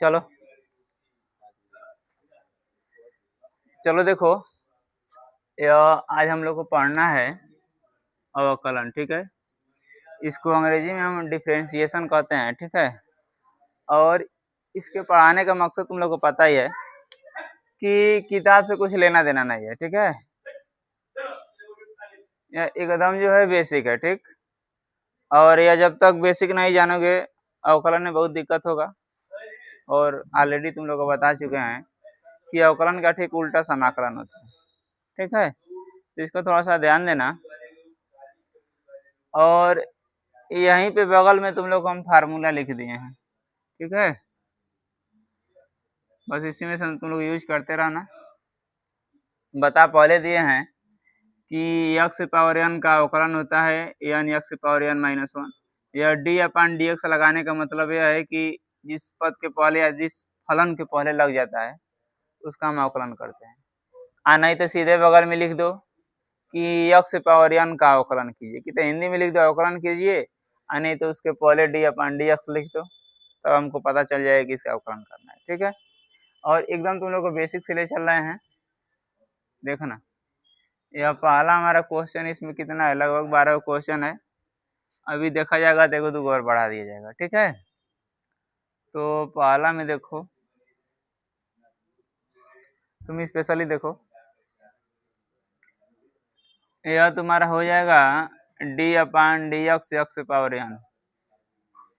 चलो चलो देखो, आज हम लोग को पढ़ना है अवकलन। ठीक है, इसको अंग्रेजी में हम डिफरेंशिएशन कहते हैं। ठीक है, और इसके पढ़ाने का मकसद तुम लोग को पता ही है कि किताब से कुछ लेना देना नहीं है। ठीक है, यह एकदम जो है बेसिक है। ठीक, और यह जब तक बेसिक नहीं जानोगे अवकलन में बहुत दिक्कत होगा। और ऑलरेडी तुम लोग को बता चुके हैं कि अवकलन का ठीक उल्टा समाकलन होता है। ठीक है, तो इसको थोड़ा सा ध्यान देना। और यहीं पे बगल में तुम लोग को हम फार्मूला लिख दिए हैं। ठीक है, बस इसी में से तुम लोग यूज करते रहना। बता पहले दिए हैं कि x पावर n का अवकलन होता है n x power n minus 1। यह d अपान dx लगाने का मतलब यह है कि जिस पद के पहले या जिस फलन के पहले लग जाता है उसका हम अवकलन करते हैं। नहीं तो सीधे बगल में लिख दो कि x पावर n का अवकलन कीजिए, कि तो हिंदी में लिख दो अवकलन कीजिए, नहीं तो उसके पहले d अपान dx लिख दो, तब हमको पता चल जाएगा कि इसका अवकलन करना है। ठीक है, और एकदम तुम लोग को बेसिक से ले चल रहे हैं। देखो ना, यह पहला हमारा क्वेश्चन, इसमें कितना है, लगभग 12 क्वेश्चन है। अभी देखा जाएगा, देखो तो और बढ़ा दिया जाएगा। ठीक है, तो पहला में देखो, तुम स्पेशली देखो, यह तुम्हारा हो जाएगा d upon d x x power n,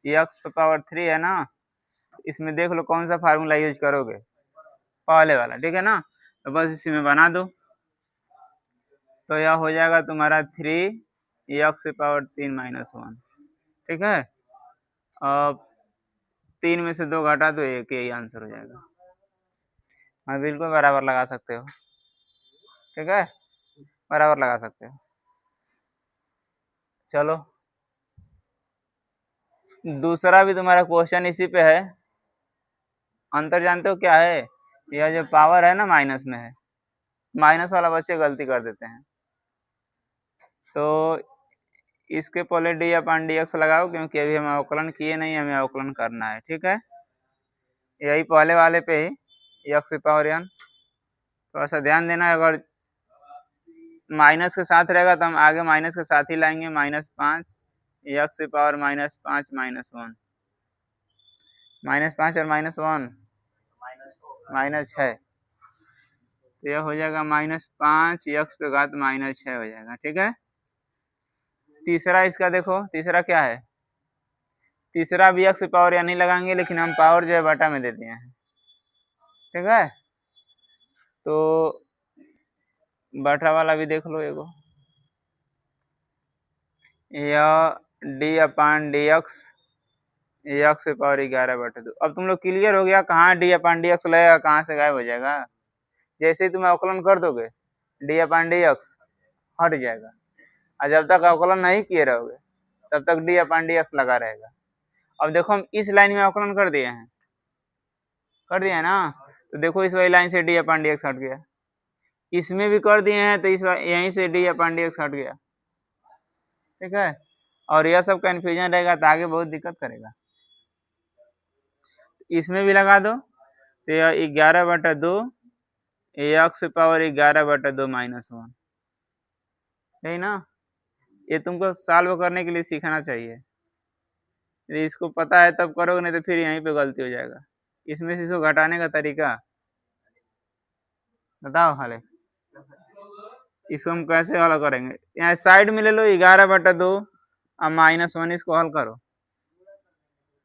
x power 3 है ना। इसमें देख लो कौन सा फार्मूला यूज करोगे, पहले वाला। ठीक है ना, तो बस इसी में बना दो, तो यह हो जाएगा तुम्हारा 3 एक्स पावर 3 माइनस 1। ठीक है, अब 3 में से 2 घटा दो, एक यही आंसर हो जाएगा। हाँ, बिल्कुल बराबर लगा सकते हो। ठीक है, बराबर लगा सकते हो। चलो दूसरा भी तुम्हारा क्वेश्चन इसी पे है। अंतर जानते हो क्या है, यह जो पावर है ना माइनस में है, माइनस वाला बच्चे गलती कर देते हैं। तो इसके पहले डी अपान डी एक्स लगाओ, क्योंकि अभी हम अवकलन किए नहीं, हमें अवकलन करना है। ठीक है, यही पहले वाले पे ही एक्स पावर n, थोड़ा सा ध्यान देना। अगर माइनस के साथ रहेगा तो हम आगे माइनस के साथ ही लाएंगे, -5 एक्स पावर -5 माइनस 1, -5 और -1 -6, तो यह हो जाएगा -5 एक्स पे घात -6 हो जाएगा। ठीक है, तीसरा इसका देखो, तीसरा क्या है, तीसरा भी एक्स पावर या नहीं लगाएंगे, लेकिन हम पावर जो है बटा में दे दिए हैं। ठीक है, तो बटा वाला भी देख लो एगो, यह D upon d x x power 11/2। अब तुम लोग क्लियर हो गया कहाँ डी अपान डी एक्स लगेगा, कहाँ से गायब हो जाएगा। जैसे ही तुम अवकलन कर दोगे डी अपान डी एक्स हट जाएगा, और जब तक अवकलन नहीं किए रहोगे तब तक डी अपान डी एक्स लगा रहेगा। अब देखो हम इस लाइन में अवकलन कर दिए हैं, कर दिए ना, तो देखो इस वाली लाइन से डी अपान डी एक्स हट गया, इसमें भी कर दिए हैं तो इस यहीं से डी अपान डी एक्स हट गया। ठीक है, और यह सब कन्फ्यूजन रहेगा तो आगे बहुत दिक्कत करेगा। इसमें भी लगा दो, तो यह 11/2 एक्स पावर 11/2 माइनस 1, यही ना। ये तुमको सॉल्व करने के लिए सीखना चाहिए, यदि इसको पता है तब करोगे, नहीं तो फिर यहीं पे गलती हो जाएगा। इसमें से इसको घटाने का तरीका बताओ हाले, इसको हम कैसे हल करेंगे। यहाँ साइड में ले लो 11/2 और -1, इसको हल करो,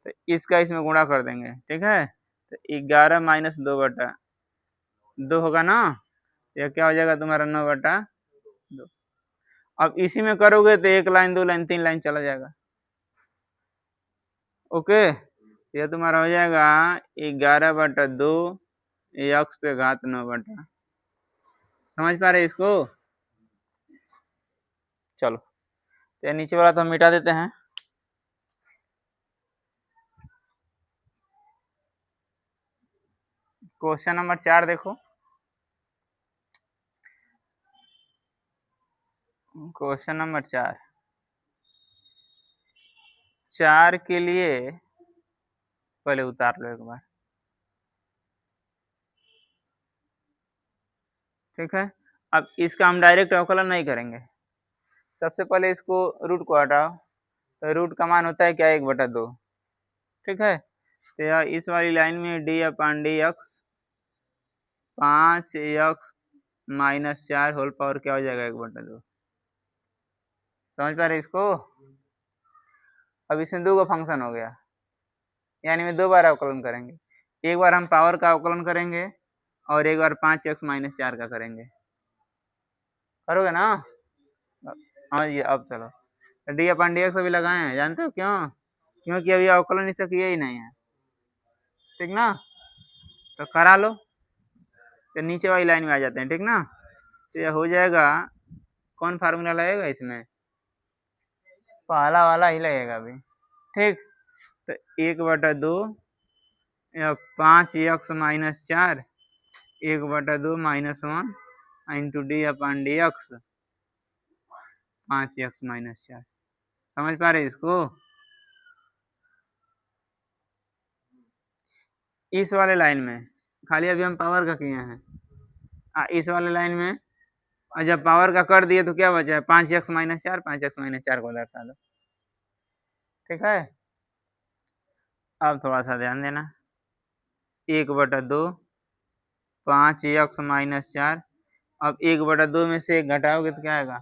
तो इसका इसमें गुणा कर देंगे। ठीक है, तो 11 - 2/2 होगा ना, यह क्या हो जाएगा तुम्हारा 9/2। अब इसी में करोगे तो 1 लाइन 2 लाइन 3 लाइन चला जाएगा। ओके, यह तुम्हारा हो जाएगा 11/2 एक्स पे घात 9/2। समझ पा रहे इसको। चलो तो नीचे वाला तो हम मिटा देते हैं। क्वेश्चन नंबर 4 देखो, क्वेश्चन नंबर 4 के लिए पहले उतार लो एक बार। ठीक है। अब इसका हम डायरेक्ट अवकलन नहीं करेंगे, सबसे पहले इसको रूट को हटाओ, तो रूट का मान होता है क्या 1/2, ठीक है। तो यह इस वाली लाइन में d upon d x 5x - 4 whole power क्या हो जाएगा 1/2, समझ पा रहे इसको। अब इसमें दो का फंक्शन हो गया, यानी में दो बार अवकलन करेंगे, एक बार हम पावर का अवकलन करेंगे और एक बार 5x - 4 का करेंगे, करोगे ना। हाँ जी, अब चलो डी अपन डी एक्स अभी लगाए हैं, जानते हो क्यों? क्योंकि अभी अवकलन इसका किया ही नहीं है, ठीक ना। तो करा लो, तो नीचे वाली लाइन में आ जाते हैं, ठीक ना। तो यह हो जाएगा, कौन फार्मूला लगेगा इसमें, पहला वाला ही लगेगा अभी, ठीक। तो 1/2 या 5x - 4 1/2 -1 into d upon d x 5x - 4, समझ पा रहे इसको। इस वाले लाइन में खाली अभी हम पावर का किए हैं, इस वाले लाइन में और जब पावर का कर दिए तो क्या बचा है 5x - 4, 5x - 4 को दर्शा दो, ठीक है। अब थोड़ा सा ध्यान देना, 1/2 5x - 4, अब 1/2 में से एक घटाओगे तो क्या आएगा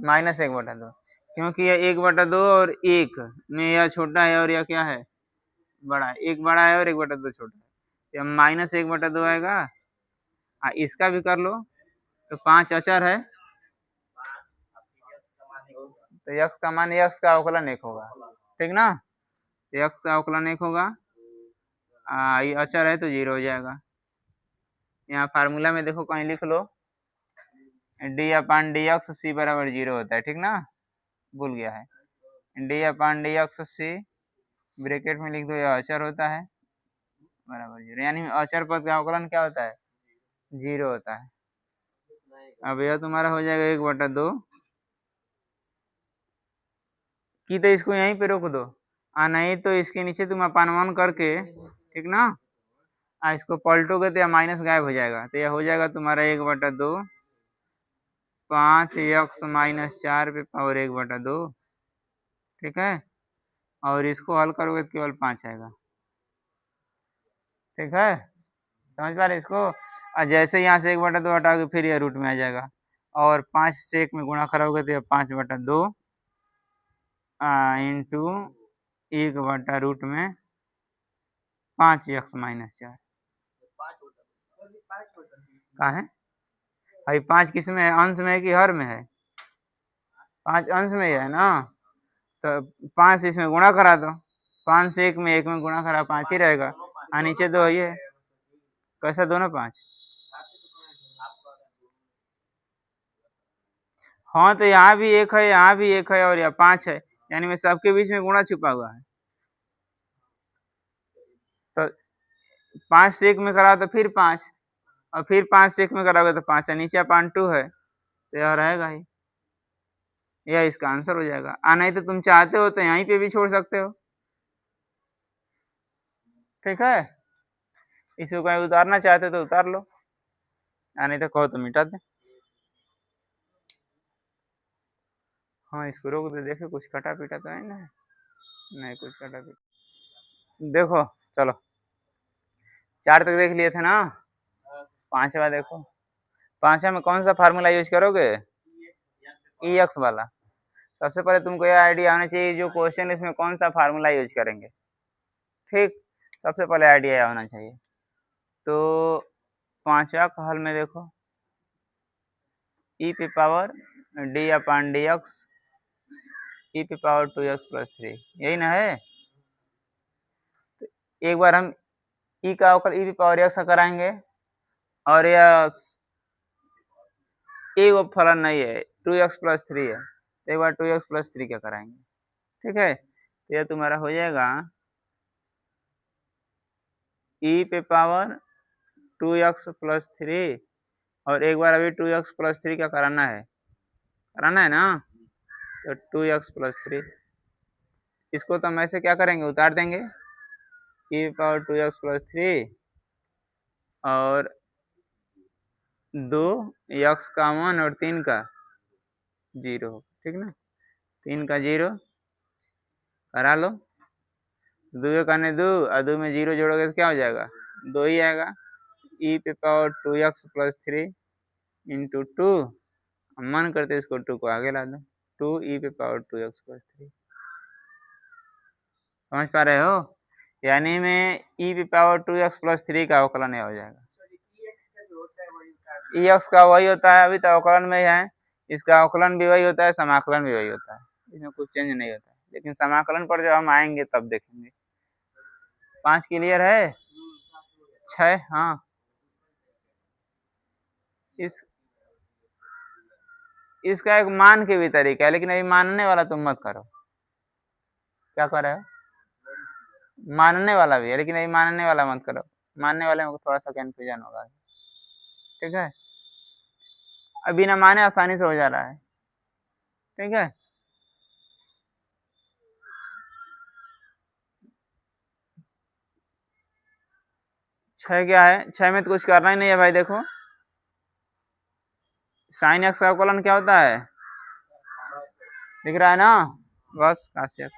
-1/2, क्योंकि यह 1/2 और 1 में यह छोटा है और यह क्या है बड़ा है, एक बड़ा है और 1/2 छोटा है, यह -1/2 आएगा। इसका भी कर लो, तो 5 अचर है, तो x का मान x का अवकलन 1 होगा, ठीक ना। तो x का अवकलन 1 होगा, ये अचर है तो 0 हो जाएगा। यहाँ फार्मूला में देखो कहीं लिख लो, डी अपान डी एक्स सी बराबर 0 होता है, ठीक ना, भूल गया है। डी अपान डी एक्स सी ब्रैकेट में लिख दो, यह अचर होता है बराबर 0, यानी अचर पद का अवकलन क्या होता है 0 होता है। अब यह तुम्हारा हो जाएगा 1/2 की, तो इसको यहीं पे रोक दो, नहीं तो इसके नीचे तुम अपान करके, ठीक ना, इसको पलटोगे तो यह माइनस गायब हो जाएगा, तो यह हो जाएगा तुम्हारा 1/2 5x - 4 पे पावर 1/2, ठीक है। और इसको हल करोगे तो केवल 5 आएगा, ठीक है, समझ पा रहे इसको। और जैसे यहाँ से 1/2 हटाओगे फिर यह रूट में आ जाएगा, और 5 से 1 में गुणा करोगे तो यह 5/2 इंटू 1/रूट में 5x - 4 कहाँ है भाई, 5 किस में है, अंश में है कि हर में है, 5 अंश में ही है ना, तो 5 इसमें गुणा करा दो, 5 से 1 में गुणा करा 5 ही रहेगा, नीचे 2 ये कैसा दोनों 5, हाँ तो यहाँ भी 1 है, यहाँ भी 1 है और यहाँ 5 है, यानी में सबके बीच में गुणा छुपा हुआ है। तो 5 से 1 में करा तो फिर 5, और फिर 5 से 1 में कराओगे तो 5 है, नीचे अपान 2 है, तो यह रहेगा ही, यह इसका आंसर हो जाएगा। नहीं तो तुम चाहते हो तो यहीं पे भी छोड़ सकते हो, ठीक है, इसको कहीं उतारना चाहते हो तो उतार लो, नहीं तो कहो तो मिटा दे। हाँ इसको रोक दे, देखो कुछ कटा पीटा तो है ना, नहीं कुछ कटा पीटा, देखो चलो 4 तक देख लिए थे ना, 5वां देखो, 5वां में कौन सा फार्मूला यूज करोगे, ई एक्स वाला। सबसे पहले तुमको यह आइडिया होना चाहिए जो क्वेश्चन इसमें कौन सा फार्मूला यूज करेंगे, ठीक, सबसे पहले आइडिया होना चाहिए। तो 5वां का हल में देखो, ई पे power D upon d x ई पे पावर 2x + 3, यही ना है। तो एक बार हम ई का अवकल ई पे पावर एक्स का कराएंगे, और यह एक फलन नहीं है 2x + 3 है, तो एक बार 2x + 3 का कराएंगे, ठीक है। तो यह तुम्हारा हो जाएगा ई पे पावर 2x + 3, और एक बार अभी 2x + 3 का कराना है ना, तो 2x + 3, इसको तो हम ऐसे क्या करेंगे उतार देंगे, ई पे पावर 2x + 3 और 2 x का 1 और 3 का 0, ठीक ना, 3 का 0 करा लो, 2 का 2 और 2 में 0 जोड़ोगे तो क्या हो जाएगा, 2 ही आएगा। e पे पावर 2x प्लस 3 इंटू 2, मन करते इसको 2 को आगे ला दो, 2 e पे पावर 2x प्लस 3। समझ पा रहे हो, यानी में e पे पावर 2x प्लस 3 का अवकलन हो जाएगा। ex का वही होता है, अभी तो अवकलन में ही है, इसका अवकलन भी वही होता है, समाकलन भी वही होता है, इसमें कुछ चेंज नहीं होता है, लेकिन समाकलन पर जब हम आएंगे तब देखेंगे। 5 क्लियर है, 6, हाँ इसका एक मान के भी तरीका है, लेकिन अभी मानने वाला तुम मत करो। क्या कर रहे हो, मानने वाला भी है, लेकिन अभी मानने वाला मत करो, मानने वाले में थोड़ा सा कंफ्यूजन होगा, ठीक है। अभी ना माने आसानी से हो जा रहा है, ठीक है। छह क्या है, 6 में तो कुछ करना ही नहीं है भाई, देखो साइन एक्स का अवकलन क्या होता है, दिख रहा है ना, बस cos x,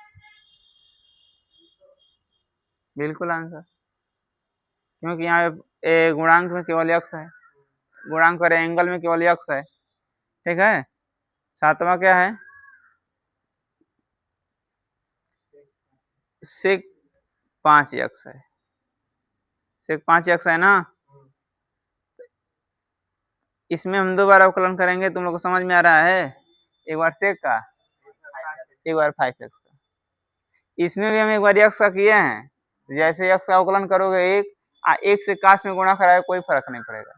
बिल्कुल आंसर, क्योंकि यहाँ पे गुणांक में केवल x है, गुणांक और एंगल में केवल x है, ठीक है। 7वां क्या है, sec 5x है, sec 5x है ना, इसमें हम 2 बार अवकलन करेंगे, तुम लोग को समझ में आ रहा है, एक बार sec का, एक बार 5x का, इसमें भी हम एक बार x का किए हैं, जैसे x का अवकलन करोगे एक से cos में गुणा कराए कोई फर्क नहीं पड़ेगा,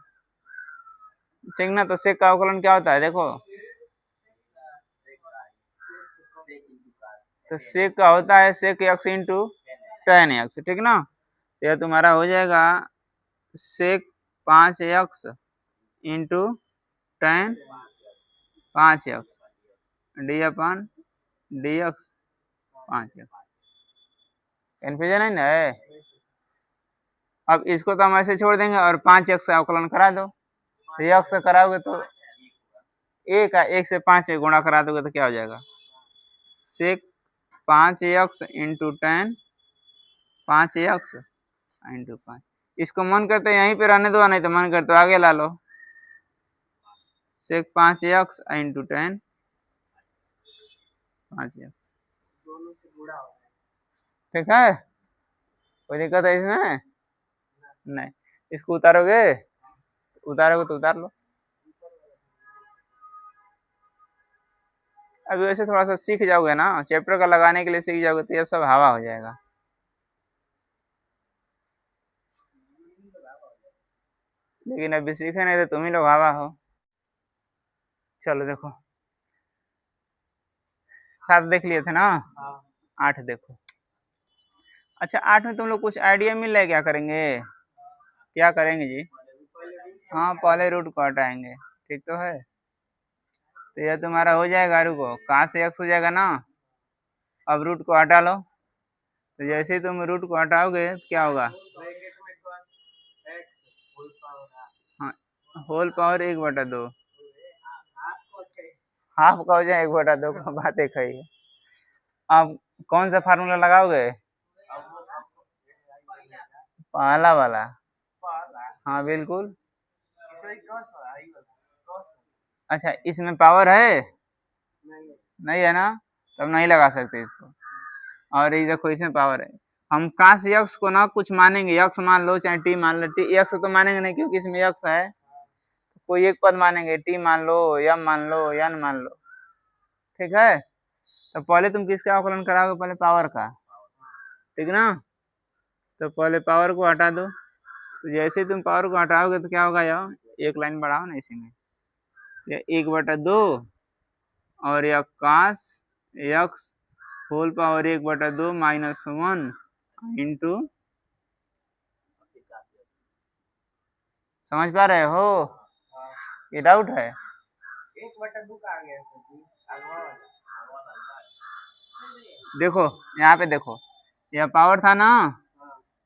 ठीक ना। तो sec का अवकलन क्या होता है, देखो तो sec का होता है sec x into tan x, ठीक ना। यह तुम्हारा हो जाएगा sec 5x into tan 5x d upon dx 5x, confusion है ना। अब इसको तो हम ऐसे छोड़ देंगे और 5x का अवकलन करा दो, x से कराओगे तो एक से 5 से गुणा करा दोगे तो क्या हो जाएगा, sec 5x into tan 5x into 5, इसको मन करते यहीं पे रहने दो, नहीं तो मन करते आगे ला लो, sec 5x into tan 5x, ठीक है, कोई दिक्कत है इसमें नहीं। इसको उतारोगे तो उतार लो। अभी वैसे थोड़ा सा सीख जाओगे ना, चैप्टर का लगाने के लिए सीख जाओगे तो ये सब हवा हो जाएगा, लेकिन अभी सीखे नहीं तो तुम ही लोग हवा हो। चलो देखो 7 देख लिए थे ना, 8 देखो। अच्छा 8 में तुम लोग कुछ आइडिया मिल रहा है, क्या करेंगे, क्या करेंगे जी, हाँ पहले रूट को हटाएंगे, ठीक तो है। तो यह तुम्हारा हो जाएगा, रुको कहाँ से x हो जाएगा ना, अब रूट को हटा लो, तो जैसे ही तुम रूट को हटाओगे तो क्या होगा, हाँ होल पावर 1/2, हाफ का हो जाए 1/2 का, बात एक है। अब कौन सा फार्मूला लगाओगे, पहला वाला, हाँ बिल्कुल। अच्छा इसमें पावर है, नहीं है ना, तब नहीं लगा सकते इसको। और ये देखो इसमें पावर है, हम cos x को ना कुछ मानेंगे, x मान लो चाहे t मान लो, x तो मानेंगे नहीं क्योंकि इसमें x है, कोई एक पद मानेंगे, t मान लो, m मान लो, n मान लो, ठीक है। तो पहले तुम किसका अवकलन कराओगे, पहले पावर का, ठीक ना। तो पहले पावर को हटा दो, तो जैसे तुम पावर को हटाओगे तो क्या होगा, यार एक लाइन बढ़ाओ ना इसी में, या 1/2 और या cos x whole power 1/2 minus 1 into, समझ पा रहे हो, ये डाउट है, 1/2 का आ गया, देखो यहाँ पे देखो, यह पावर था ना,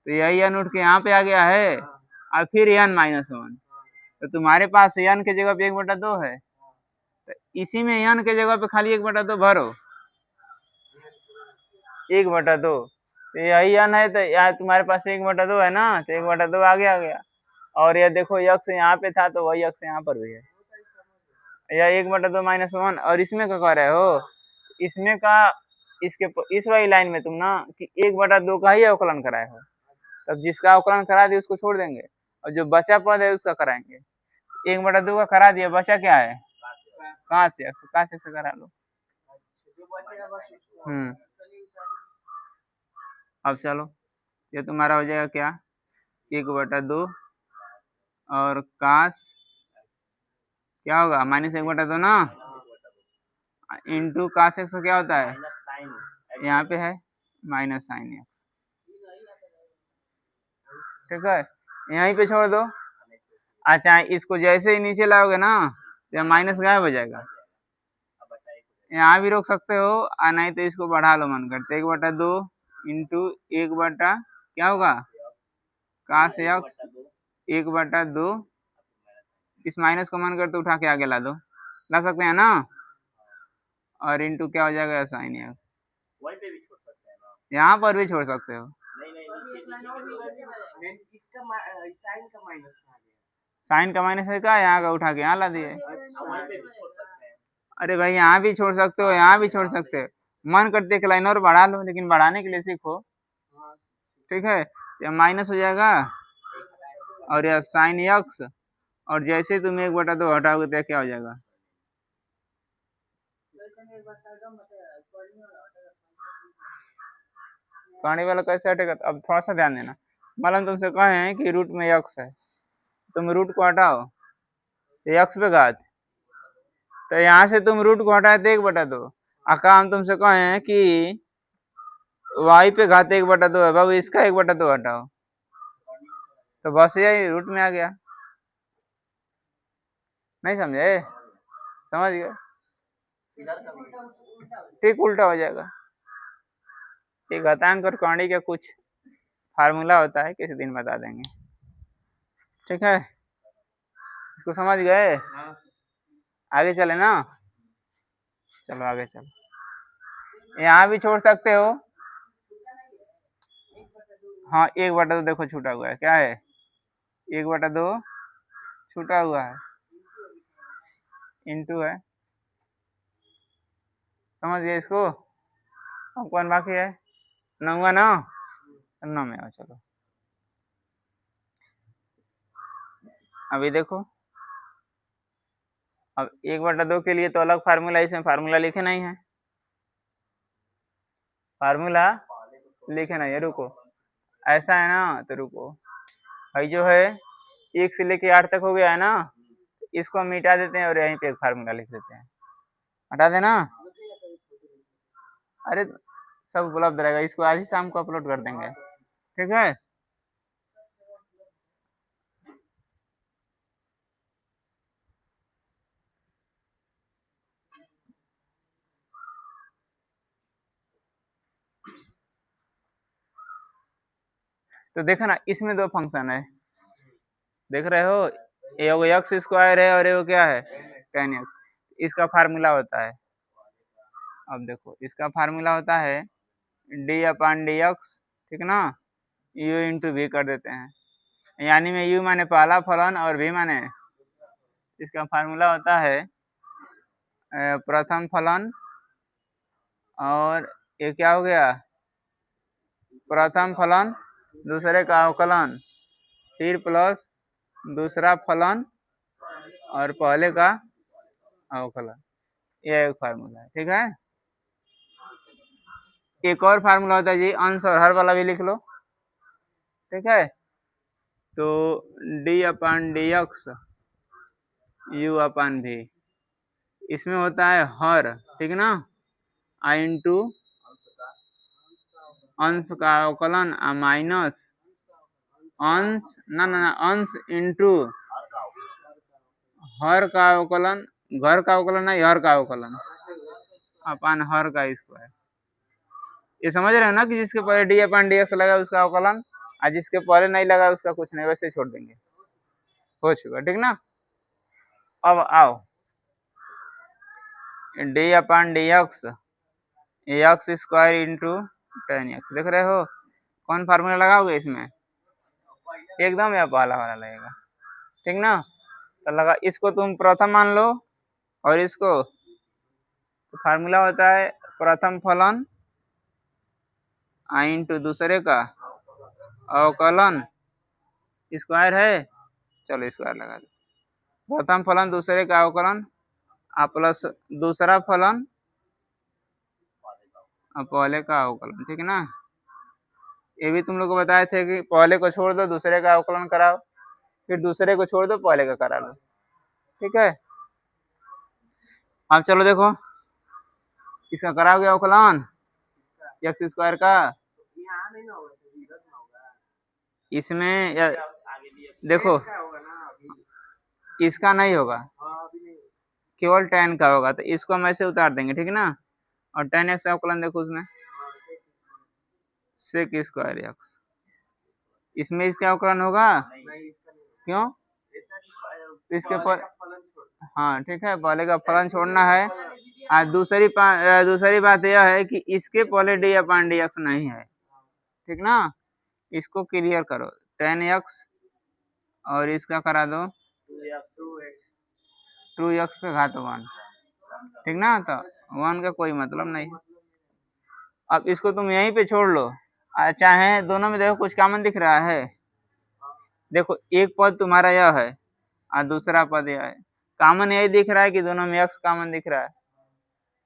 तो यही n उठ के यहाँ पे आ गया है, और फिर n -1, तो तुम्हारे पास n के जगह पे 1/2 है, तो इसी में n के जगह पे खाली 1/2 भरो, 1/2, तो यही n है, तो यहाँ तुम्हारे पास 1/2 है ना, तो 1/2 आगे आ गया। और ये देखो यक्स यहाँ पे था तो वही यक्स यहाँ पर भी है, यह 1/2 - 1। और इसमें क्या कर रहे हो, इसमें का इसके इस वाली लाइन में तुम ना कि 1/2 का ही अवकलन कराए हो, तब जिसका अवकलन करा दिए उसको छोड़ देंगे, और जो बचा पद है उसका कराएंगे। 1/2 का करा दिया, बचा क्या है, कहाँ से करा लो। अब चलो, ये तुम्हारा हो जाएगा क्या, 1/2 और काश क्या होगा, -1/2 ना, इंटू काश एक्स क्या होता है, यहाँ पे है -sin x, ठीक है, यहीं पे छोड़ दो। अच्छा, इसको जैसे ही नीचे लाओगे ना तो माइनस गायब हो जाएगा, यहाँ भी रोक सकते हो, और नहीं तो इसको बढ़ा लो मन करते, 1/2 इंटू 1 क्या होगा, काश एक्स 1/2, इस माइनस को मन करते उठा के आगे ला दो, ला सकते हैं ना, और इंटू क्या हो जाएगा साइन एक्स, यहाँ पर भी छोड़ सकते हो, साइन का माइनस है का, यहाँ का उठा के यहाँ ला दिए। अरे भाई यहाँ भी छोड़ सकते हो, यहाँ भी छोड़ सकते हो, मन करते एक लाइन और बढ़ा लो, लेकिन बढ़ाने के लिए सीखो, ठीक है। यह माइनस हो जाएगा और यह साइन एक्स, और जैसे तुम 1/2 हटाओगे तो क्या हो जाएगा, पानी वाला कैसे हटेगा। अब थोड़ा सा ध्यान देना, मालूम तुमसे कहे हैं कि रूट में एक्स है, तुम रूट को हटाओ तो एक्स पे घात, तो यहाँ से तुम रूट को हटाए तो 1/2, अका हम तुमसे कहे हैं कि वाई पे घात 1/2 है, बाबू इसका 1/2 हटाओ, तो बस यही रूट में आ गया। नहीं समझे, समझ गए, ठीक उल्टा हो जाएगा। एक घातांक और कौड़ी का कुछ फार्मूला होता है, किसी दिन बता देंगे, ठीक है, इसको समझ गए, आगे चले ना, चलो आगे चलो, यहाँ भी छोड़ सकते हो, हाँ 1/2 देखो छूटा हुआ है, क्या है 1/2 छूटा हुआ है, इंटू है, समझ गए इसको। अब कौन बाकी है, 9 हुआ ना, 9 में आओ, चलो अभी देखो, अब 1/2 के लिए तो अलग फार्मूला, इसमें फार्मूला लिखे नहीं है, फार्मूला लिखे नहीं है, रुको, ऐसा है ना, तो रुको, भाई जो है 1 से लेके 8 तक हो गया है ना, इसको हम मिटा देते हैं और यहीं पे एक फार्मूला लिख देते हैं, हटा देना। अरे सब उपलब्ध रहेगा, इसको आज ही शाम को अपलोड कर देंगे, ठीक है। तो देखो ना, इसमें 2 फंक्शन है, देख रहे हो, एगो एक्स स्क्वायर है और एगो क्या है tan x, इसका फार्मूला होता है, अब देखो इसका फार्मूला होता है d/dx, ठीक ना, u इंटू v कर देते हैं, यानी में u माने पहला फलन और v माने, इसका फार्मूला होता है प्रथम फलन, और ये क्या हो गया, प्रथम फलन दूसरे का अवकलन, फिर प्लस दूसरा फलन और पहले का अवकलन, यह एक फार्मूला है, ठीक है। एक और फार्मूला होता है जी, अंश और हर वाला भी लिख लो, ठीक है, तो d/dx u/v, इसमें होता है हर, ठीक ना, आई इंटू अंश का अवकलन माइनस अंश अंश इंटू हर का अवकलन, घर का अवकलन नहीं, हर का अवकलन अपन हर का स्क्वायर, ये समझ रहे हो ना, कि जिसके पहले d/dx लगा उसका अवकलन, और जिसके पहले नहीं लगा उसका कुछ नहीं, वैसे छोड़ देंगे, हो चुका, ठीक ना। अब आओ d upon d x square into 10x देख रहे हो, कौन फार्मूला लगाओगे इसमें, एकदम या वाला लगेगा, ठीक ना। तो लगा, इसको तुम प्रथम मान लो और इसको, तो फार्मूला होता है प्रथम फलन इंटू दूसरे का अवकलन स्क्वायर है, चलो स्क्वायर लगा दो, प्रथम फलन दूसरे का अवकलन प्लस दूसरा फलन पहले का अवकलन, ठीक है ना। ये भी तुम लोग को बताए थे कि पहले को छोड़ दो दूसरे का अवकलन कराओ, फिर दूसरे को छोड़ दो पहले का करा लो, ठीक है। अब चलो देखो, इसका कराओगे अवकलन एक्स स्क्वायर का, इसमें या देखो इसका नहीं होगा, केवल tan का होगा, तो इसको हम ऐसे उतार देंगे, ठीक है ना। और tan x अवकलन देखो उसमें sec स्क्वायर x, इसमें इसका अवकलन होगा, क्यों, इसके पर, हाँ ठीक है, पहले का फलन छोड़ना है। दूसरी बात यह है कि इसके पहले डी अपन डी एक्स नहीं है, ठीक ना। इसको क्लियर करो, tan x और इसका करा दो 2x पे घात 1, ठीक ना। तो 1 का कोई मतलब नहीं। अब इसको तुम यहीं पे छोड़ लो, चाहे दोनों में देखो कुछ कॉमन दिख रहा है, देखो एक पद तुम्हारा यह है और दूसरा पद यह है, कॉमन यही दिख रहा है कि दोनों में x कॉमन दिख रहा है,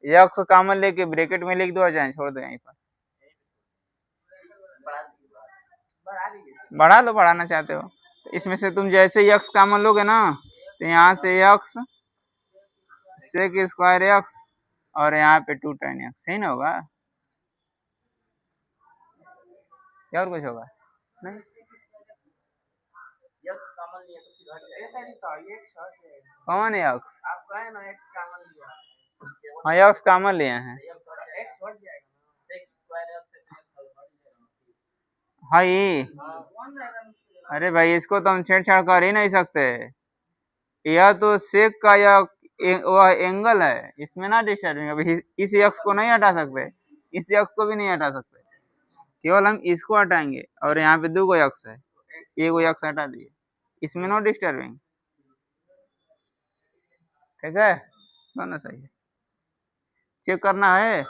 x कॉमन लेके ब्रैकेट में लिख दो, चाहे छोड़ दो, यहीं पर बढ़ा लो, बढ़ाना चाहते हो तो इसमें से तुम जैसे x कॉमन लोगे ना, तो यहाँ से x sec स्क्वायर x और यहाँ पे 2 tan x, सही ना होगा, क्या और कुछ होगा नहीं, कौन है x, हाँ x कॉमन लिए हैं, हाँ ये, अरे भाई इसको तो हम छेड़छाड़ कर ही नहीं सकते, यह तो सेक का या वह एंगल है, इसमें ना डिस्टर्बिंग, अभी इस एक्स को नहीं हटा सकते, इस एक्स को भी नहीं हटा सकते, केवल हम इसको हटाएंगे, और यहाँ पे 2 एक्स है, एक एक्स हटा दिए, इसमें नो डिस्टर्बिंग, ठीक है, दोनों सही है। चेक करना है,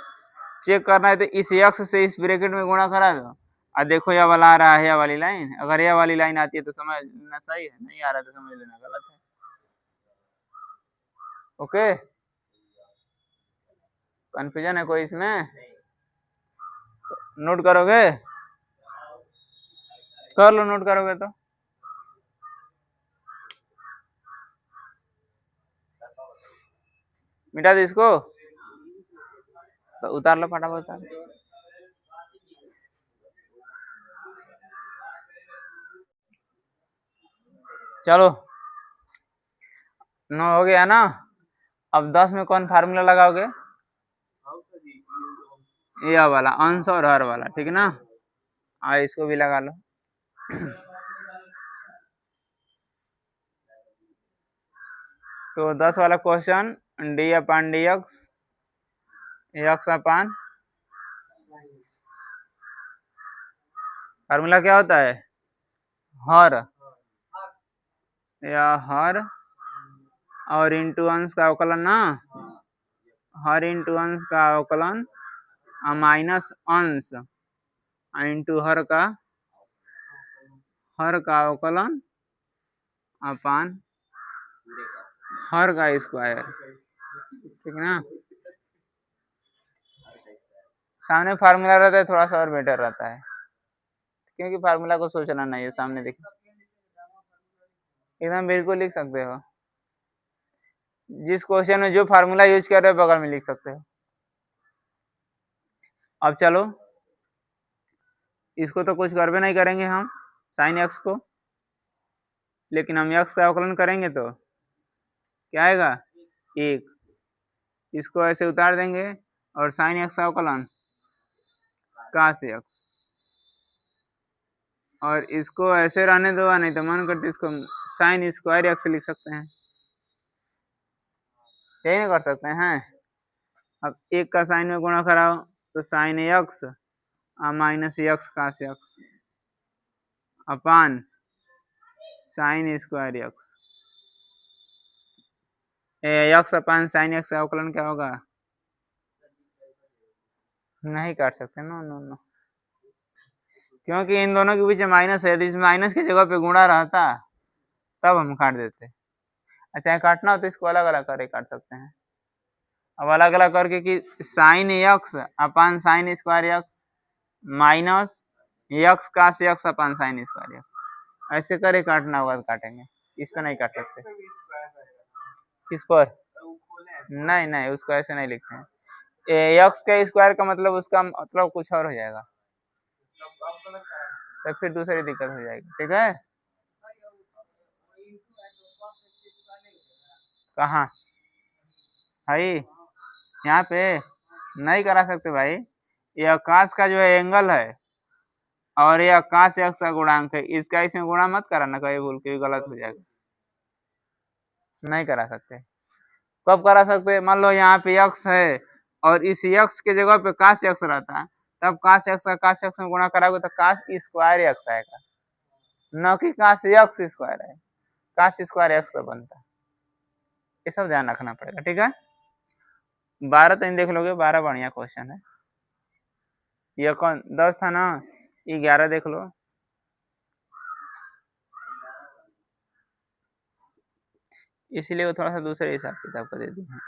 तो इस एक्स से इस ब्रैकेट में गुणा करा दो, और देखो यह वाला आ रहा है, यह वाली लाइन, अगर यह वाली लाइन आती है तो समझ लेना सही है, नहीं आ रहा तो समझ लेना गलत है, ओके। कंफ्यूजन है कोई इसमें, नोट करोगे, कर लो, नोट करोगे तो मिटा दो इसको, तो उतार लो फटाफट, उतार लो। चलो 9 हो गया ना। अब 10 में कौन फार्मूला लगाओगे, यह वाला अंश और हर वाला, ठीक है ना। इसको भी लगा लो तो 10 वाला question, D upon d x अपान, फार्मूला क्या होता है, हर या हर और इंटू अंश का अवकलन ना, हर इंटू अंश का अवकलन माइनस अंश इंटू हर का अवकलन अपान हर का स्क्वायर, ठीक ना। सामने फार्मूला रहता है थोड़ा सा और बेटर रहता है, क्योंकि फार्मूला को सोचना नहीं है, सामने देखो एकदम बिल्कुल लिख सकते हो, जिस क्वेश्चन में जो फार्मूला यूज कर रहे हो बगल में लिख सकते हो। अब चलो इसको तो कुछ करवे नहीं करेंगे हम साइन एक्स को, लेकिन हम एक्स का अवकलन करेंगे तो क्या आएगा, 1, इसको ऐसे उतार देंगे और साइन एक्स का अवकलन cos एक्स, और इसको ऐसे रहने दो, नहीं तो मन करते इसको साइन स्क्वायर एक्स लिख सकते हैं, यही नहीं कर सकते हैं। अब एक का साइन में गुणा कराओ तो sine x minus x cos x upon sine square x. X upon sine x का अवकलन क्या होगा? नहीं कर सकते, नो नो नो, क्योंकि इन दोनों के बीच माइनस है। यदि इस माइनस की जगह पे गुणा रहता तब हम काट देते। अच्छा, काटना हो तो इसको अलग अलग करके काट सकते हैं। अब अलग अलग करके कि sine x upon sine square x minus x cos x upon sine square x, ऐसे करे काटना होगा तो काटेंगे। इस पर नहीं काट सकते। किस पर? नहीं नहीं, उसको ऐसे नहीं लिखते हैं। एक्स के स्क्वायर का मतलब उसका मतलब कुछ और हो जाएगा, तो फिर दूसरी दिक्कत हो जाएगी। ठीक है, कहाँ भाई? यहाँ पे नहीं करा सकते भाई। ये आकाश का जो है एंगल है और ये आकाश एक्स का गुणांक है, इसका इसमें गुणा मत कराना, कहीं भूल के गलत हो जाएगा। नहीं करा सकते। कब करा सकते? मान लो यहाँ पे एक्स है और इस एक्स के जगह पे काश एक्स रहता है, तब काश एक्स का काश एक्स में गुणा कराओगे तो काश स्क्वायर एक्स आएगा, न कि काश एक्स स्क्वायर है। काश स्क्वायर एक्स तो बनता है। ये सब ध्यान रखना पड़ेगा। ठीक है, 12 तो देख लोगे, 12 बढ़िया क्वेश्चन है। ये कौन 10 था ना, 11 देख लो। इसलिए वो थोड़ा सा दूसरे हिसाब किताब का दे दिया।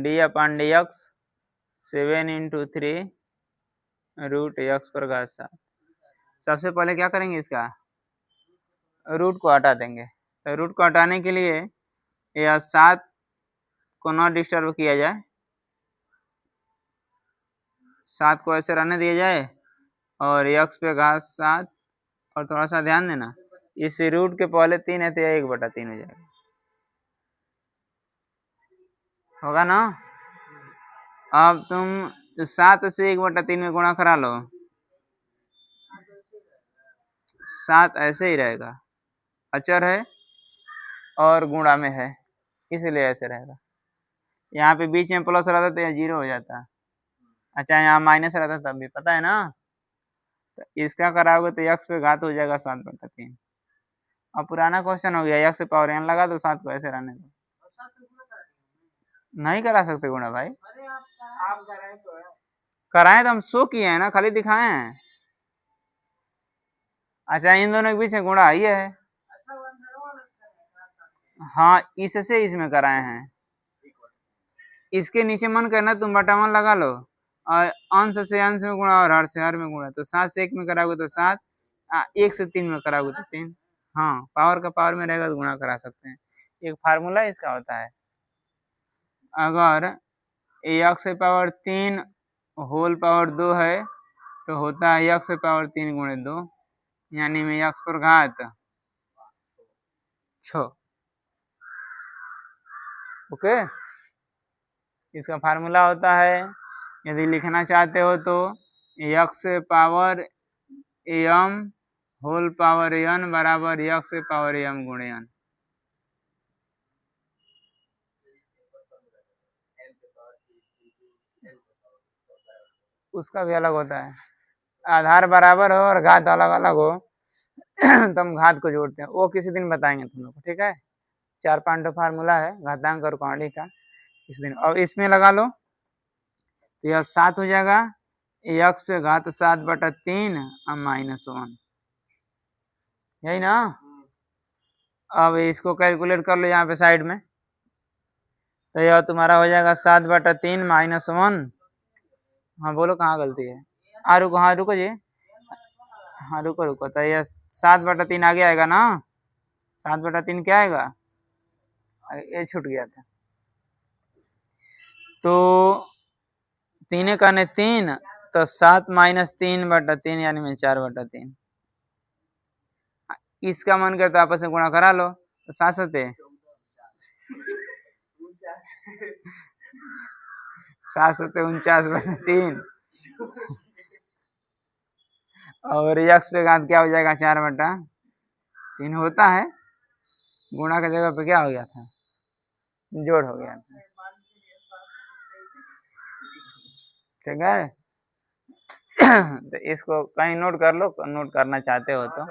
D upon d x 7 × 3 root x पर घात 7। सबसे पहले क्या करेंगे, इसका रूट को हटा देंगे। तो रूट को हटाने के लिए यह 7 को न डिस्टर्ब किया जाए, 7 को ऐसे रहने दिया जाए और एक्स पे घात 7। और थोड़ा सा ध्यान देना, इस रूट के पहले 3 है तो यह 1/3 हो जाएगा, होगा ना? अब तुम 7 से 1/3 में गुणा करा लो, 7 ऐसे ही रहेगा, अचर है और गुणा में है इसलिए ऐसे रहेगा। यहाँ पे बीच में प्लस रहता तो यह 0 हो जाता। अच्छा, यहाँ माइनस रहता तब भी, पता है ना? तो इसका कराओगे तो एक्स पे घात हो जाएगा 7/3। अब पुराना क्वेश्चन हो गया, एक्स से पावर n लगा दो, 7 को ऐसे रहने दो। नहीं करा सकते गुणा भाई, कराए तो हम शो किए हैं ना, खाली दिखाए हैं। अच्छा, इन दोनों के बीच में गुणा ये है, हाँ इससे इसमें कराए हैं। इसके नीचे मन करना तुम बटा 1 लगा लो और अंश से अंश में गुणा और हर से हर में गुणा, तो 7 से 1 में कराओगे तो 7, 1 से 3 में कराओगे तो 3। हाँ, पावर का पावर में रहेगा तो गुणा करा सकते हैं। एक फार्मूला इसका होता है, अगर एक्स से पावर 3 होल पावर 2 है तो होता है एक्स से पावर 3 गुणे 2, यानी में एक्स पर घात 6। ओके, इसका फार्मूला होता है, यदि लिखना चाहते हो तो एक्स से power M whole power n बराबर एक्स से पावर m गुणे n। उसका भी अलग होता है, आधार बराबर हो और घात अलग अलग हो तो हम घात को जोड़ते हैं, वो किसी दिन बताएंगे तुम लोग को। ठीक है, 4-5 फार्मूला है घातांक और कौड़ी का, इस दिन। अब इसमें लगा लो तो यह 7 हो जाएगा, एक्स पे घात 7/3 और -1, यही ना? अब इसको कैलकुलेट कर लो यहाँ पे साइड में, तो यह तुम्हारा हो जाएगा 7/3 -1। हाँ बोलो कहाँ गलती है? हाँ रुको जी, हाँ रुको, तो यह 7/3 आगे आएगा ना? 7/3 क्या आएगा? अरे ये छूट गया था, तो 3 का 3, तो 7 - 3/3 यानी में 4/3। इसका मन करता आपस में गुणा करा लो, तो 7 7 49/3 और एक्स पे घात क्या हो जाएगा? 4/3 होता है। गुणा की जगह पे क्या हो गया था? जोड़ हो गया। ठीक है। तो इसको कहीं नोट कर लो, नोट करना चाहते हो तो।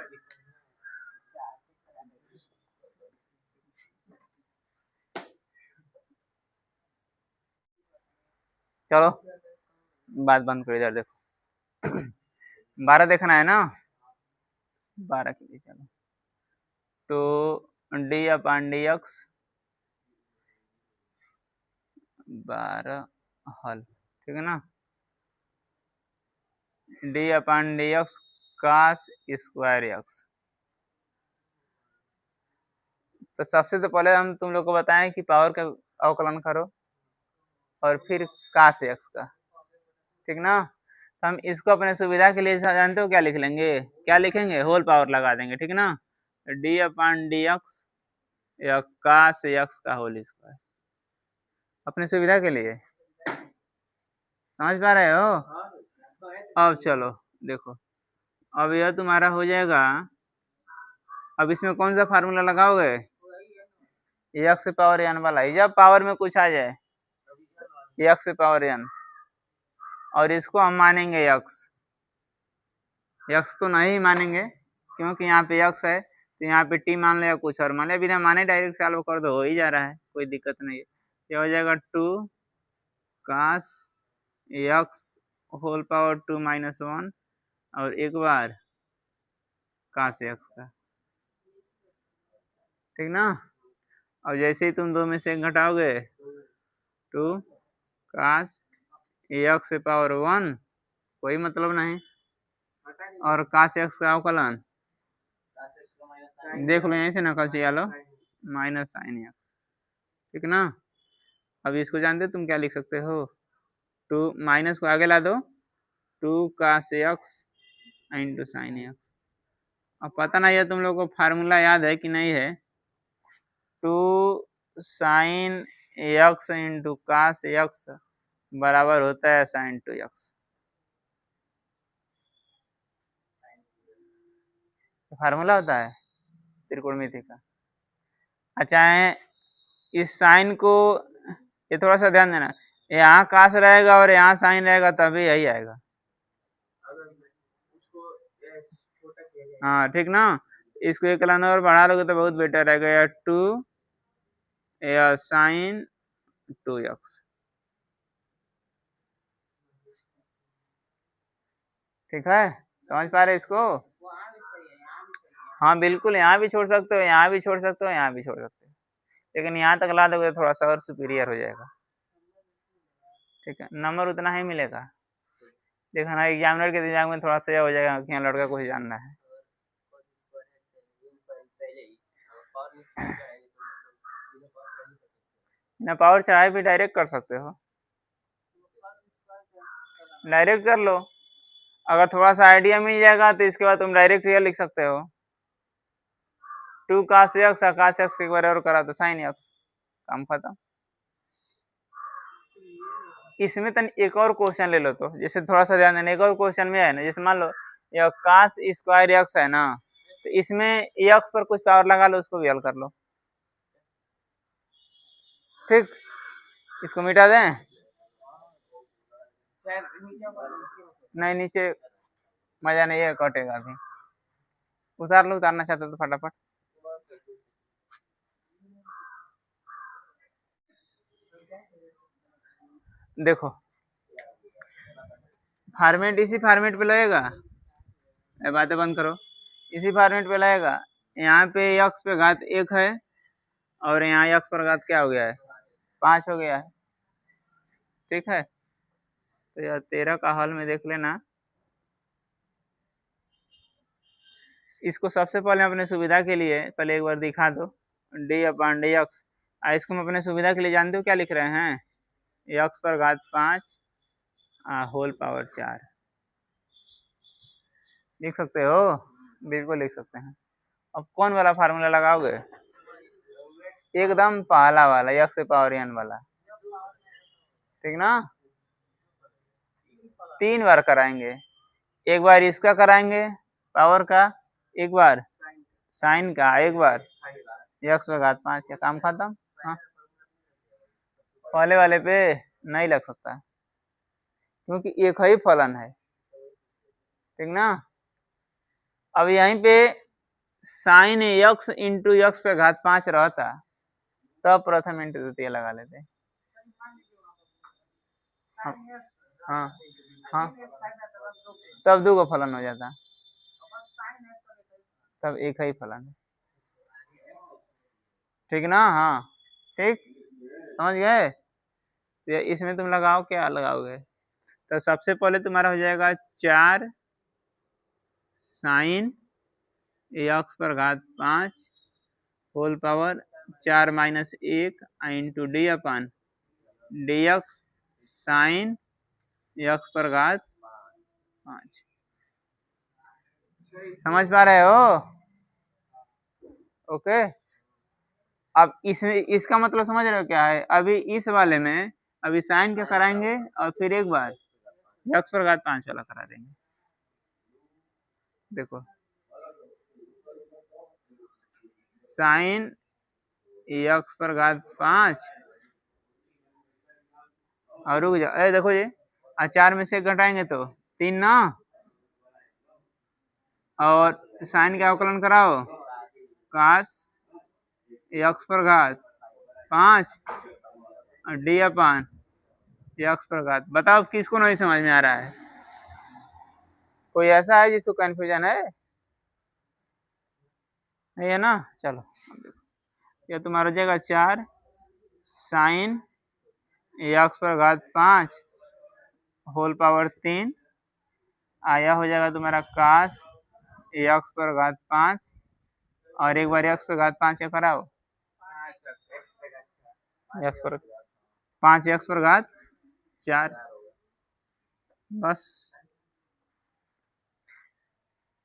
चलो बात बंद करो, इधर देखो। 12 देखना है ना, 12 के लिए चलो। तो डी अपॉन डी एक्स 12 हल, ठीक है ना। D upon D x cos square x. तो सबसे तो पहले हम तुम लोग को बताएं कि पावर का अवकलन करो और फिर कास एक्स का, ठीक ना। तो हम इसको अपने सुविधा के लिए जानते हो क्या लिख लेंगे, क्या लिखेंगे, होल पावर लगा देंगे, ठीक ना। डी अपॉन डी एक्स या कास एक्स का होल स्क्वायर, अपने सुविधा के लिए। समझ पा रहे हो। अब चलो देखो, अब यह तुम्हारा हो जाएगा। अब इसमें कौन सा फार्मूला लगाओगे, एक्स पावर एन वाला। जब पावर में कुछ आ जाए एक्स पावर एन, और इसको हम मानेंगे एक्स, एक्स तो नहीं मानेंगे क्योंकि यहाँ पे एक्स है, तो यहाँ पे टी मान लिया कुछ और मान लिया, बिना माने डायरेक्ट सॉल्व कर दो, हो ही जा रहा है, कोई दिक्कत नहीं है। ये हो जाएगा 2 कास एक्स होल पावर 2 - 1 और एक बार कास एक्स का, ठीक ना। और जैसे ही तुम दो में से घटाओगे 2 कास एक्स पावर 1, कोई मतलब नहीं, और कास एक्स का अवकलन देख लो, यहीं से नकल चाहिए लो, माइनस साइन एक्स, ठीक ना। अब इसको जानते तुम क्या लिख सकते हो, 2 माइनस को आगे ला दो, 2 कास एक्स इंटू साइन एक्स। अब पता नहीं है तुम लोग को फार्मूला याद है कि नहीं है, 2 sine x into cos x बराबर होता है साइन 2x। फार्मूला होता है त्रिकोणमिति का। अच्छा है, इस साइन को, ये थोड़ा सा ध्यान देना, यहाँ कास रहेगा और यहाँ साइन रहेगा तभी यही आएगा। हाँ ठीक ना, इसको एक लाइन और बढ़ा लोगे तो बहुत बेटर रहेगा, या 2 या साइन 2x, ठीक है। समझ पा रहे इसको। हाँ बिल्कुल, यहाँ भी छोड़ सकते हो, यहाँ भी छोड़ सकते हो, यहाँ भी छोड़ सकते हो, लेकिन यहाँ तक ला दोगे थोड़ा सा और सुपीरियर हो जाएगा, ठीक है। नंबर उतना ही मिलेगा, देखना एग्जामिनर के दिमाग में थोड़ा सा हो जाएगा कि यहाँ लड़का कुछ जानना है। ना पावर चढ़ाई भी डायरेक्ट कर सकते हो, डायरेक्ट कर लो। अगर थोड़ा सा आइडिया मिल जाएगा तो इसके बाद तुम डायरेक्ट रियल लिख सकते हो, 2 कास एक्स कास एक्स के एक बार और करा तो साइन एक्स, काम खत्म। इसमें तन एक और क्वेश्चन ले लो, तो जैसे थोड़ा सा ध्यान देना, एक और क्वेश्चन में है ना, जैसे मान लो यह कास स्क्वायर एक्स है ना, तो इसमें एक्स पर कुछ पावर लगा लो, उसको भी हल कर लो, ठीक। इसको मिटा दें, नहीं नीचे मजा नहीं है, कटेगा अभी, उतार लो, उतारना चाहते तो फटाफट। देखो फॉर्मेट इसी फॉर्मेट पे लगेगा, बातें बंद करो, इसी फॉर्मेट पे लगेगा। यहाँ पे एक्स पे घात 1 है और यहाँ एक्स पर घात क्या हो गया है, 5 हो गया है, ठीक है। तो यह 13 का हल में देख लेना। इसको सबसे पहले अपने सुविधा के लिए पहले एक बार दिखा दो, डी अपॉन डी एक्स। इसको हम अपने सुविधा के लिए जानते हो क्या लिख रहे हैं, एक्स पर घात 5 होल पावर 4, लिख सकते हो, बिल्कुल लिख सकते हैं। अब कौन वाला फार्मूला लगाओगे, एकदम पहला वाला एक्स पावर एन वाला, ठीक ना। 3 बार कराएंगे, एक बार इसका कराएंगे पावर का, एक बार साइन का, एक बार एक्स पर घात 5 का, काम खत्म। हाँ पहले वाले पे नहीं लग सकता क्योंकि एक ही फलन है, ठीक ना। अब यहीं पे साइन x इंटू एक्स पे घात 5 रहता तब प्रथम इंटू द्वितीय लगा लेते। हाँ हाँ हाँ, तब दो का फलन हो जाता, तब एक ही फलन है, ठीक ना। हाँ ठीक, समझ गए। तो इसमें तुम लगाओ, क्या लगाओगे, तो सबसे पहले तुम्हारा हो जाएगा 4 साइन एक्स पर घात 5 whole power 4 minus 1 into d upon d x sine x पर घात 5। समझ पा रहे हो? ओके। अब इसमें इसका मतलब समझ रहे हो क्या है, अभी इस वाले में अभी साइन क्या कराएंगे और फिर एक बार एक्स पर घात 5 वाला करा देंगे। देखो साइन एक्स पर घात 5 और रुक जाओ, अरे देखो ये 4 में से घटाएंगे तो 3 ना, और साइन का अवकलन कराओ काश एक्स पर घात 5 और डी अपन एक्स पर घात। बताओ किसको नहीं समझ में आ रहा है, कोई ऐसा है जिसको कंफ्यूजन है? नहीं है ना। चलो ये तुम्हारा हो जाएगा 4 साइन एक्स पर घात 5 होल पावर 3 आया हो जाएगा तुम्हारा काश एक्स पर घात 5 और एक बार एक्स पर घात 5 क्या कराओ, एक्स पर 5 एक्स पर घात 4। बस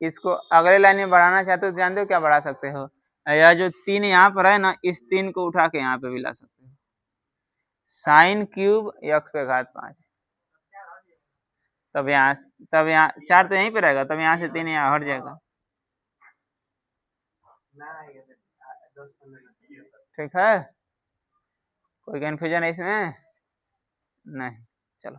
इसको अगले लाइन में बढ़ाना चाहते हो तो जानते हो क्या बढ़ा सकते हो, या जो 3 यहाँ पर है ना, इस 3 को उठा के यहाँ पे भी ला सकते हो, साइन क्यूब एक्स पे घात 5। तब यहाँ 4 तो यहीं पे रहेगा, तब यहाँ से 3 यहाँ हट जाएगा, ठीक है। कोई कंफ्यूजन है इसमें? नहीं। चलो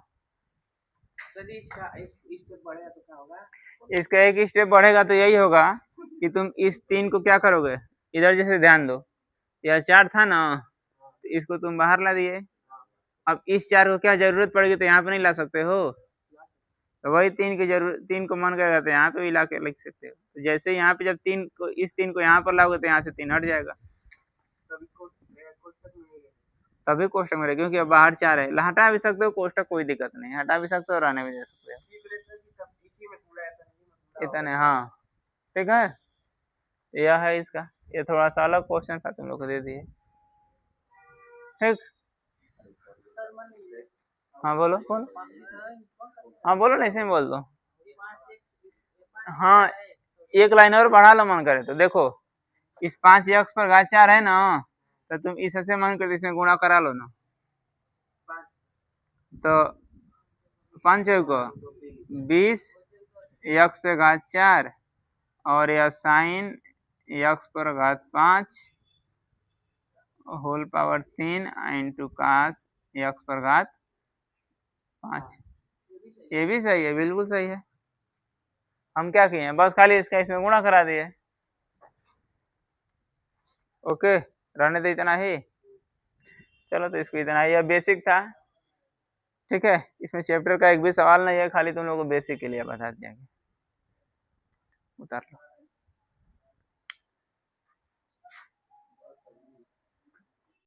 इसका एक स्टेप बढ़ेगा तो यही होगा कि तुम इस 3 को क्या करोगे, इधर जैसे ध्यान दो, यह 4 था ना, तो इसको तुम बाहर ला दिए। अब इस 4 को क्या जरूरत पड़ेगी तो यहाँ पे नहीं ला सकते हो, तो वही 3 की जरूरत, 3 को मन करेगा तो यहाँ पे भी ला के लिख सकते हो। तो जैसे यहाँ पे जब 3 को, इस 3 को यहाँ पर लाओगे तो यहाँ से 3 हट जाएगा, तभी कोष्टक में रहेगा, क्योंकि अब बाहर 4 है। हटा भी सकते हो कोष्टक, कोई दिक्कत नहीं, हटा भी सकते हो, रहने भी दे सकते हो, इतने। हाँ ठीक है, यह है इसका, ये थोड़ा सा अलग क्वेश्चन था, तुम लोग को दे दिए, ठीक। हाँ बोलो बोलो, हाँ बोलो, नहीं से बोल दो। हाँ एक लाइन और बढ़ा लो मन करे तो। देखो इस 5 एक्स पर घात 4 है ना, तो तुम इससे मन करे इसमें गुणा करा लो ना, तो 5 को 20 एक्स पे घात 4 और यह साइन एक्स पर घात 5 whole power 3 into cos x पर घात 5। ये भी सही है, बिल्कुल सही है। हम क्या किए हैं, बस खाली इसका इसमें गुणा करा दिए। ओके, रहने दे इतना ही। चलो तो इसको इतना ही, यह बेसिक था, ठीक है। इसमें चैप्टर का एक भी सवाल नहीं है, खाली तुम लोगों को बेसिक के लिए बता दिया गया। उतार लो।